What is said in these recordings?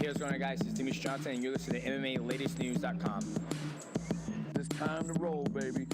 Hey, what's going on, guys? It's Dimitri Johnson, and you're listening to MMALatestNews.com. It's time to roll, baby.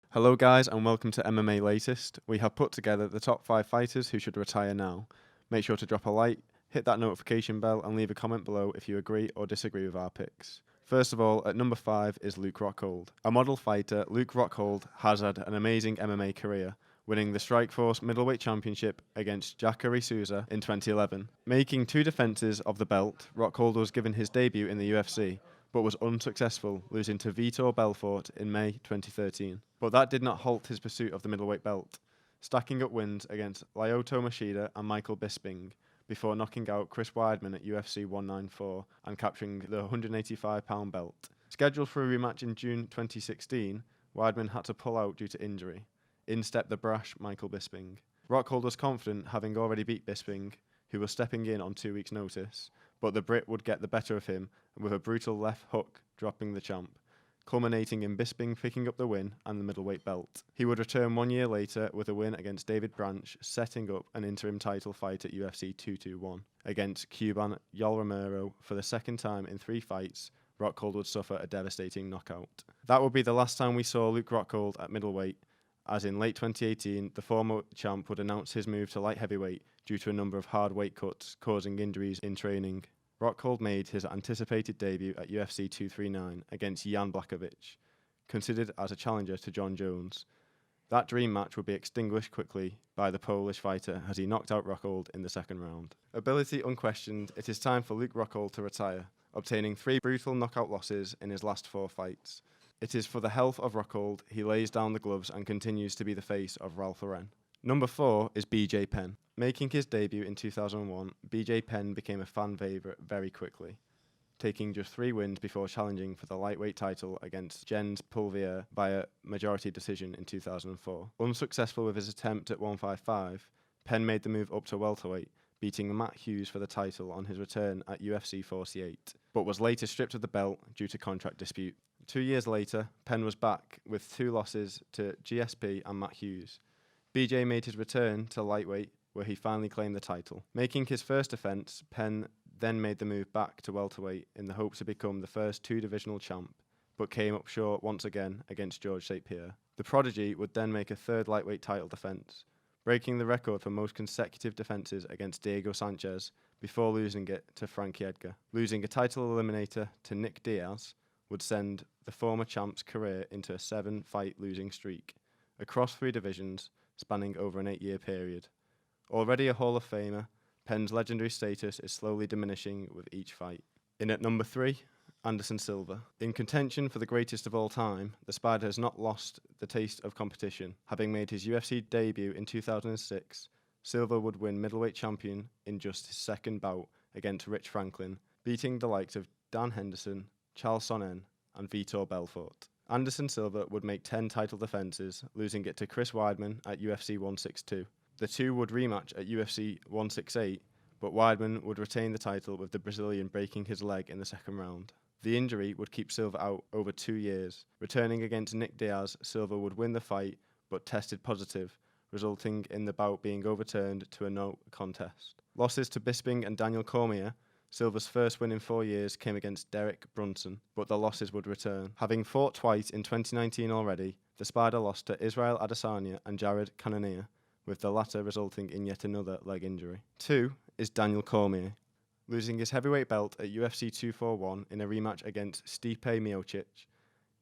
Hello guys and welcome to MMA Latest. We have put together the top 5 fighters who should retire now. Make sure to drop a like, hit that notification bell and leave a comment below if you agree or disagree with our picks. First of all, at number 5 is Luke Rockhold. A model fighter, Luke Rockhold has had an amazing MMA career, winning the Strikeforce Middleweight Championship against Jacare Souza in 2011. Making 2 defences of the belt, Rockhold was given his debut in the UFC, but was unsuccessful, losing to Vitor Belfort in May 2013. But that did not halt his pursuit of the middleweight belt, stacking up wins against Lyoto Machida and Michael Bisping, before knocking out Chris Weidman at UFC 194 and capturing the 185-pound belt. Scheduled for a rematch in June 2016, Weidman had to pull out due to injury. In stepped the brash Michael Bisping. Rockhold was confident, having already beat Bisping, who was stepping in on 2 weeks' notice, but the Brit would get the better of him with a brutal left hook, dropping the champ, culminating in Bisping picking up the win and the middleweight belt. He would return 1 year later with a win against David Branch, setting up an interim title fight at UFC 221 against Cuban Yoel Romero. For the second time in 3 fights, Rockhold would suffer a devastating knockout. That would be the last time we saw Luke Rockhold at middleweight, as in late 2018, the former champ would announce his move to light heavyweight due to a number of hard weight cuts causing injuries in training. Rockhold made his anticipated debut at UFC 239 against Jan Blachowicz, considered as a challenger to John Jones. That dream match would be extinguished quickly by the Polish fighter as he knocked out Rockhold in the second round. Ability unquestioned, it is time for Luke Rockhold to retire, obtaining 3 brutal knockout losses in his last 4 fights. It is for the health of Rockhold he lays down the gloves and continues to be the face of Ralph Lauren. Number 4 is BJ Penn. Making his debut in 2001, BJ Penn became a fan favourite very quickly, taking just 3 wins before challenging for the lightweight title against Jens Pulvier via majority decision in 2004. Unsuccessful with his attempt at 155, Penn made the move up to welterweight, beating Matt Hughes for the title on his return at UFC 48, but was later stripped of the belt due to contract dispute. 2 years later, Penn was back with 2 losses to GSP and Matt Hughes. BJ made his return to lightweight, where he finally claimed the title. Making his first defence, Penn then made the move back to welterweight in the hope to become the first 2-divisional champ, but came up short once again against George St. Pierre. The prodigy would then make a 3rd lightweight title defence, breaking the record for most consecutive defences against Diego Sanchez before losing it to Frankie Edgar. Losing a title eliminator to Nick Diaz would send the former champ's career into a 7-fight losing streak across 3 divisions spanning over an 8-year period. Already a Hall of Famer, Penn's legendary status is slowly diminishing with each fight. In at number 3, Anderson Silva. In contention for the greatest of all time, the Spider has not lost the taste of competition. Having made his UFC debut in 2006, Silva would win middleweight champion in just his 2nd bout against Rich Franklin, beating the likes of Dan Henderson, Charles Sonnen, and Vitor Belfort. Anderson Silva would make 10 title defences, losing it to Chris Weidman at UFC 162. The 2 would rematch at UFC 168, but Weidman would retain the title with the Brazilian breaking his leg in the 2nd round. The injury would keep Silva out over 2 years. Returning against Nick Diaz, Silva would win the fight, but tested positive, resulting in the bout being overturned to a no contest. Losses to Bisping and Daniel Cormier. Silva's first win in 4 years came against Derek Brunson, but the losses would return. Having fought twice in 2019 already, the Spider lost to Israel Adesanya and Jared Cannonier, with the latter resulting in yet another leg injury. 2 is Daniel Cormier. Losing his heavyweight belt at UFC 241 in a rematch against Stipe Miocic,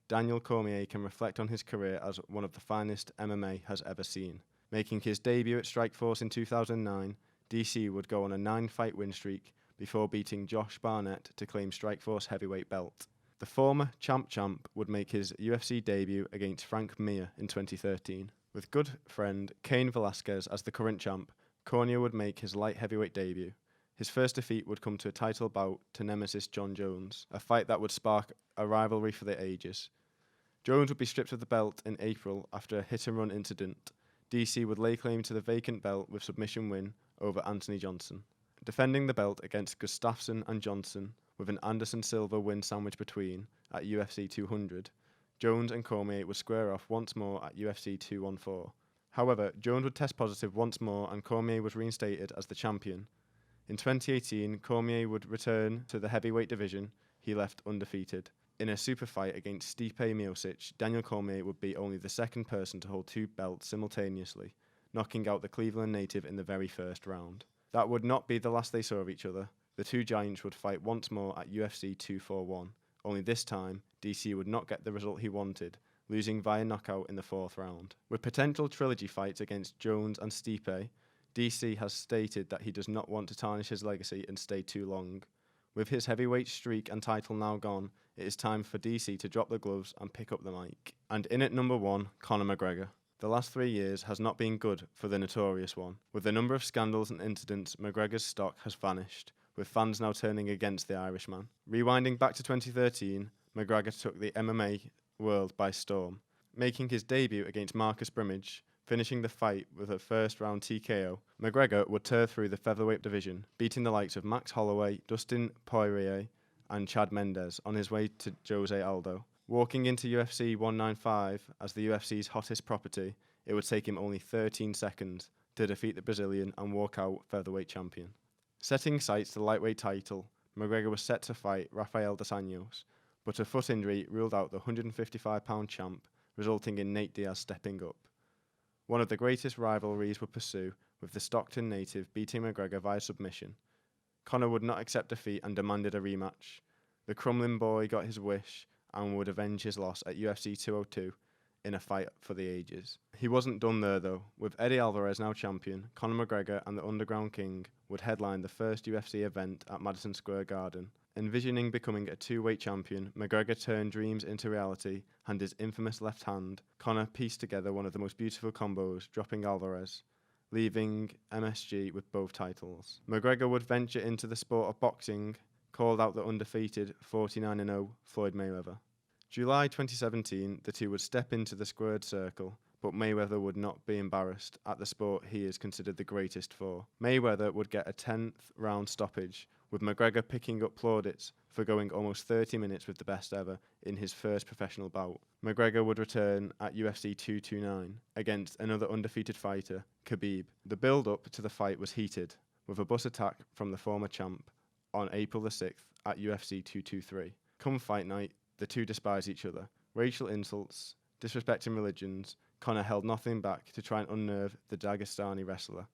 Daniel Cormier can reflect on his career as one of the finest MMA has ever seen. Making his debut at Strikeforce in 2009, DC would go on a 9-fight win streak before beating Josh Barnett to claim Strikeforce heavyweight belt. The former champ would make his UFC debut against Frank Mir in 2013. With good friend Cain Velasquez as the current champ, Cormier would make his light heavyweight debut. His first defeat would come to a title bout to nemesis John Jones, a fight that would spark a rivalry for the ages. Jones would be stripped of the belt in April after a hit-and-run incident. DC would lay claim to the vacant belt with submission win over Anthony Johnson. Defending the belt against Gustafsson and Johnson, with an Anderson Silva win sandwich between at UFC 200, Jones and Cormier would square off once more at UFC 214. However, Jones would test positive once more and Cormier was reinstated as the champion. In 2018, Cormier would return to the heavyweight division he left undefeated. In a super fight against Stipe Miocic, Daniel Cormier would be only the second person to hold two belts simultaneously, knocking out the Cleveland native in the very first round. That would not be the last they saw of each other. The two giants would fight once more at UFC 241, only this time, DC would not get the result he wanted, losing via knockout in the fourth round. With potential trilogy fights against Jones and Stipe, DC has stated that he does not want to tarnish his legacy and stay too long. With his heavyweight streak and title now gone, it is time for DC to drop the gloves and pick up the mic. And in at number 1, Conor McGregor. The last 3 years has not been good for the notorious one. With the number of scandals and incidents, McGregor's stock has vanished, with fans now turning against the Irishman. Rewinding back to 2013, McGregor took the MMA world by storm, making his debut against Marcus Brimage, finishing the fight with a first-round TKO. McGregor would tear through the featherweight division, beating the likes of Max Holloway, Dustin Poirier, and Chad Mendes on his way to Jose Aldo. Walking into UFC 195 as the UFC's hottest property, it would take him only 13 seconds to defeat the Brazilian and walk out featherweight champion. Setting sights to the lightweight title, McGregor was set to fight Rafael dos Anjos, but a foot injury ruled out the 155-pound champ, resulting in Nate Diaz stepping up. One of the greatest rivalries would pursue, with the Stockton native beating McGregor via submission. Conor would not accept defeat and demanded a rematch. The Crumlin boy got his wish and would avenge his loss at UFC 202 in a fight for the ages. He wasn't done there though. With Eddie Alvarez now champion, Conor McGregor and the Underground King would headline the first UFC event at Madison Square Garden. Envisioning becoming a two-weight champion, McGregor turned dreams into reality, and his infamous left hand, Conor pieced together one of the most beautiful combos, dropping Alvarez, leaving MSG with both titles. McGregor would venture into the sport of boxing, called out the undefeated 49-0 Floyd Mayweather. July 2017, the two would step into the squared circle, but Mayweather would not be embarrassed at the sport he is considered the greatest for. Mayweather would get a 10th round stoppage, with McGregor picking up plaudits for going almost 30 minutes with the best ever in his first professional bout. McGregor would return at UFC 229 against another undefeated fighter, Khabib. The build-up to the fight was heated, with a bus attack from the former champ on April the 6th at UFC 223. Come fight night, the two despise each other. Racial insults, disrespecting religions, Conor held nothing back to try and unnerve the Dagestani wrestler,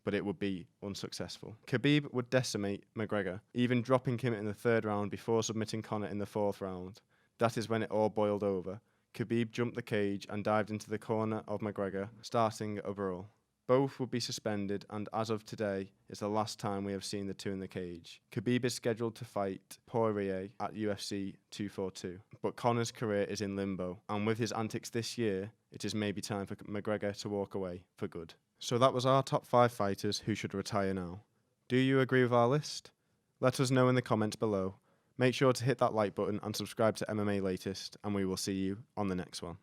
but it would be unsuccessful. Khabib would decimate McGregor, even dropping him in the third round before submitting Conor in the fourth round. That is when it all boiled over. Khabib jumped the cage and dived into the corner of McGregor, starting a brawl. Both would be suspended, and as of today, it's the last time we have seen the two in the cage. Khabib is scheduled to fight Poirier at UFC 242, but Conor's career is in limbo, and with his antics this year, it is maybe time for McGregor to walk away for good. So that was our top 5 fighters who should retire now. Do you agree with our list? Let us know in the comments below. Make sure to hit that like button and subscribe to MMA Latest, and we will see you on the next one.